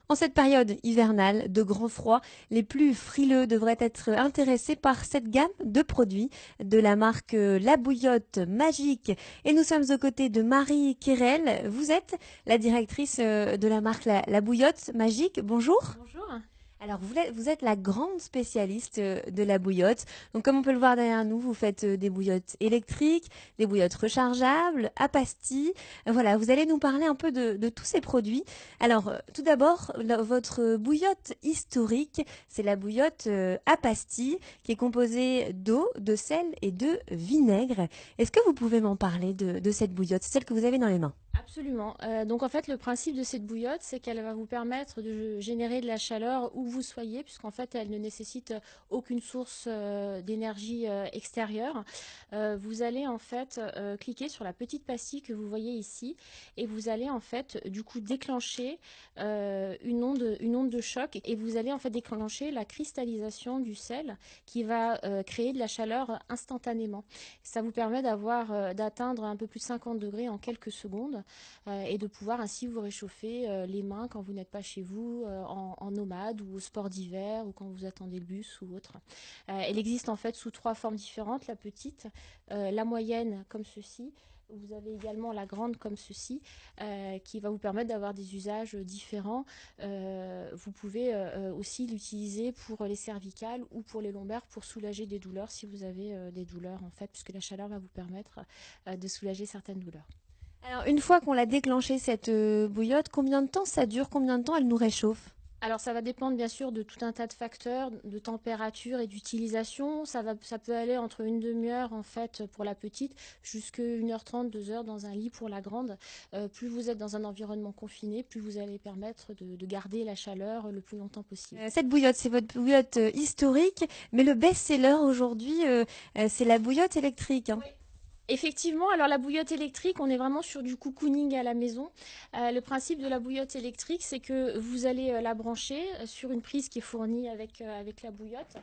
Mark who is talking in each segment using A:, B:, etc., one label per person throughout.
A: En cette période hivernale de grand froid, les plus frileux devraient être intéressés par cette gamme de produits de la marque La Bouillotte Magique. Et nous sommes aux côtés de Marie Quérel. Vous êtes la directrice de la marque La Bouillotte Magique. Bonjour.
B: Bonjour.
A: Alors vous êtes la grande spécialiste de la bouillotte. Donc comme on peut le voir derrière nous, vous faites des bouillottes électriques, des bouillottes rechargeables, à pastilles. Voilà, vous allez nous parler un peu de tous ces produits. Alors tout d'abord, votre bouillotte historique, c'est la bouillotte à pastilles qui est composée d'eau, de sel et de vinaigre. Est-ce que vous pouvez m'en parler de cette bouillotte, celle que vous avez dans les mains?
B: Absolument. Donc en fait, le principe de cette bouillotte, c'est qu'elle va vous permettre de générer de la chaleur où vous soyez, puisqu'en fait, elle ne nécessite aucune source d'énergie extérieure. Vous allez en fait cliquer sur la petite pastille que vous voyez ici, et vous allez en fait du coup déclencher une onde de choc, et vous allez en fait déclencher la cristallisation du sel qui va créer de la chaleur instantanément. Ça vous permet d'atteindre un peu plus de 50 degrés en quelques secondes et de pouvoir ainsi vous réchauffer les mains quand vous n'êtes pas chez vous en nomade ou au sport d'hiver ou quand vous attendez le bus ou autre. Elle existe en fait sous trois formes différentes, la petite, la moyenne comme ceci. Vous avez également la grande comme ceci, qui va vous permettre d'avoir des usages différents. Vous pouvez aussi l'utiliser pour les cervicales ou pour les lombaires pour soulager des douleurs si vous avez des douleurs en fait, puisque la chaleur va vous permettre de soulager certaines douleurs.
A: Alors une fois qu'on l'a déclenchée cette bouillotte, combien de temps ça dure? Combien de temps elle nous réchauffe?
B: Alors ça va dépendre bien sûr de tout un tas de facteurs, de température et d'utilisation. Ça peut aller entre une demi-heure en fait pour la petite, jusqu'à 1h30, 2 heures dans un lit pour la grande. Plus vous êtes dans un environnement confiné, plus vous allez permettre de garder la chaleur le plus longtemps possible.
A: Cette bouillotte, c'est votre bouillotte historique, mais le best-seller aujourd'hui, c'est la bouillotte électrique, hein.
B: Effectivement, alors la bouillotte électrique, on est vraiment sur du cocooning à la maison. Le principe de la bouillotte électrique, c'est que vous allez la brancher sur une prise qui est fournie avec la bouillotte.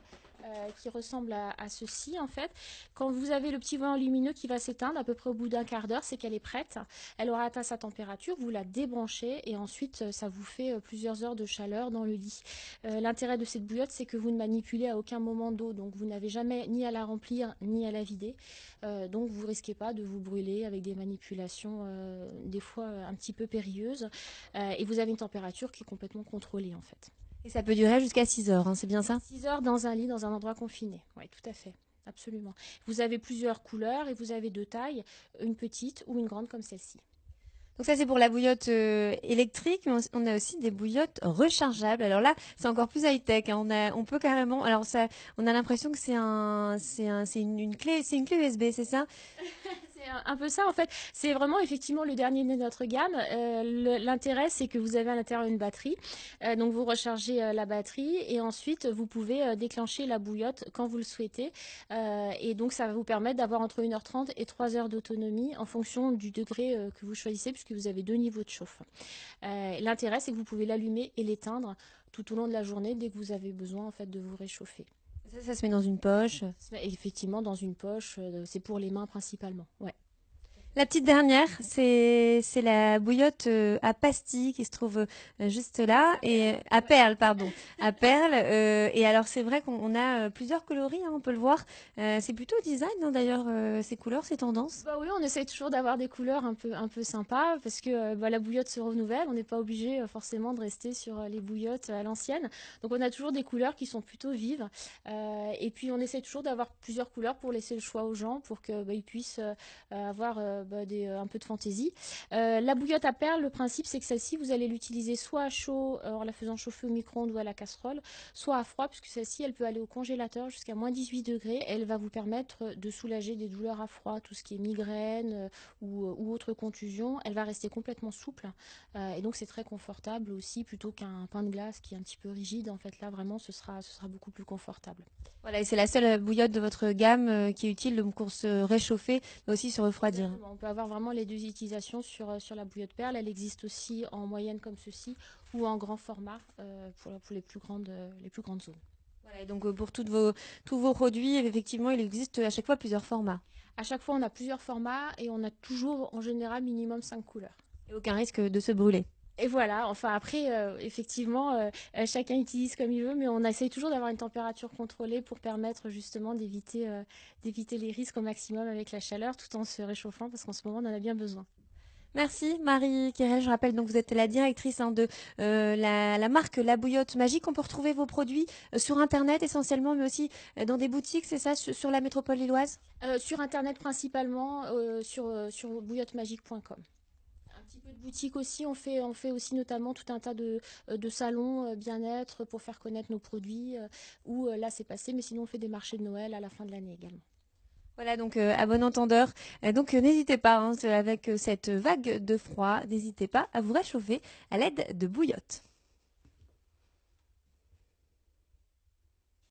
B: Qui ressemble à ceci en fait. Quand vous avez le petit volant lumineux qui va s'éteindre à peu près au bout d'un quart d'heure, c'est qu'elle est prête. Elle aura atteint sa température, vous la débranchez et ensuite ça vous fait plusieurs heures de chaleur dans le lit. L'intérêt de cette bouillotte, c'est que vous ne manipulez à aucun moment d'eau, donc vous n'avez jamais ni à la remplir ni à la vider. Donc vous ne risquez pas de vous brûler avec des manipulations des fois un petit peu périlleuses. Et vous avez une température qui est complètement contrôlée en fait.
A: Et ça peut durer jusqu'à 6 heures, hein, c'est bien ça?
B: 6 heures dans un lit, dans un endroit confiné. Oui, tout à fait. Absolument. Vous avez plusieurs couleurs et vous avez deux tailles, une petite ou une grande comme celle-ci.
A: Donc ça c'est pour la bouillotte électrique, mais on a aussi des bouillottes rechargeables. Alors là, c'est encore plus high-tech, hein. On peut carrément. Alors ça, on a l'impression que c'est une clé, c'est une clé USB, c'est ça?
B: C'est un peu ça en fait. C'est vraiment effectivement le dernier de notre gamme. L'intérêt c'est que vous avez à l'intérieur une batterie. Donc vous rechargez la batterie et ensuite vous pouvez déclencher la bouillotte quand vous le souhaitez. Et donc ça va vous permettre d'avoir entre 1h30 et 3 heures d'autonomie en fonction du degré que vous choisissez puisque vous avez deux niveaux de chauffe. L'intérêt c'est que vous pouvez l'allumer et l'éteindre tout au long de la journée dès que vous avez besoin en fait de vous réchauffer.
A: Ça se met dans une poche.
B: Effectivement dans une poche, c'est pour les mains principalement. Ouais.
A: La petite dernière, c'est la bouillotte à pastilles qui se trouve juste là et à perles, pardon, à perles. Et alors c'est vrai qu'on a plusieurs coloris, hein, on peut le voir. C'est plutôt design, hein, d'ailleurs, ces couleurs, ces tendances.
B: Bah oui, on essaye toujours d'avoir des couleurs un peu sympas parce que bah, la bouillotte se renouvelle. On n'est pas obligé forcément de rester sur les bouillottes à l'ancienne. Donc on a toujours des couleurs qui sont plutôt vives. Et puis on essaie toujours d'avoir plusieurs couleurs pour laisser le choix aux gens pour que bah, ils puissent avoir bah, un peu de fantaisie. La bouillotte à perles, le principe c'est que celle-ci, vous allez l'utiliser soit à chaud en la faisant chauffer au micro-ondes ou à la casserole, soit à froid puisque celle-ci, elle peut aller au congélateur jusqu'à moins 18 degrés. Elle va vous permettre de soulager des douleurs à froid, tout ce qui est migraine ou autre contusion. Elle va rester complètement souple et donc c'est très confortable aussi plutôt qu'un pain de glace qui est un petit peu rigide. En fait là vraiment ce sera beaucoup plus confortable.
A: Voilà, et c'est la seule bouillotte de votre gamme qui est utile donc pour se réchauffer, mais aussi se refroidir.
B: Exactement. On peut avoir vraiment les deux utilisations sur la bouillotte perle. Elle existe aussi en moyenne comme ceci ou en grand format pour les plus grandes zones.
A: Voilà, et donc pour tous vos produits, effectivement, il existe à chaque fois plusieurs formats.
B: À chaque fois, on a plusieurs formats et on a toujours en général minimum 5 couleurs.
A: Et aucun risque de se brûler.
B: Et voilà, enfin après, effectivement, chacun utilise comme il veut, mais on essaye toujours d'avoir une température contrôlée pour permettre justement d'éviter les risques au maximum avec la chaleur tout en se réchauffant parce qu'en ce moment, on en a bien besoin.
A: Merci Marie Quérel. Je rappelle donc vous êtes la directrice de la marque La Bouillotte Magique. On peut retrouver vos produits sur Internet essentiellement, mais aussi dans des boutiques, c'est ça, sur la métropole lilloise?
B: Sur Internet principalement, sur bouillottemagique.com. Un petit peu de boutique aussi, on fait aussi notamment tout un tas de salons bien-être pour faire connaître nos produits, où là c'est passé, mais sinon on fait des marchés de Noël à la fin de l'année également.
A: Voilà, donc à bon entendeur. N'hésitez pas, avec cette vague de froid, n'hésitez pas à vous réchauffer à l'aide de bouillotte.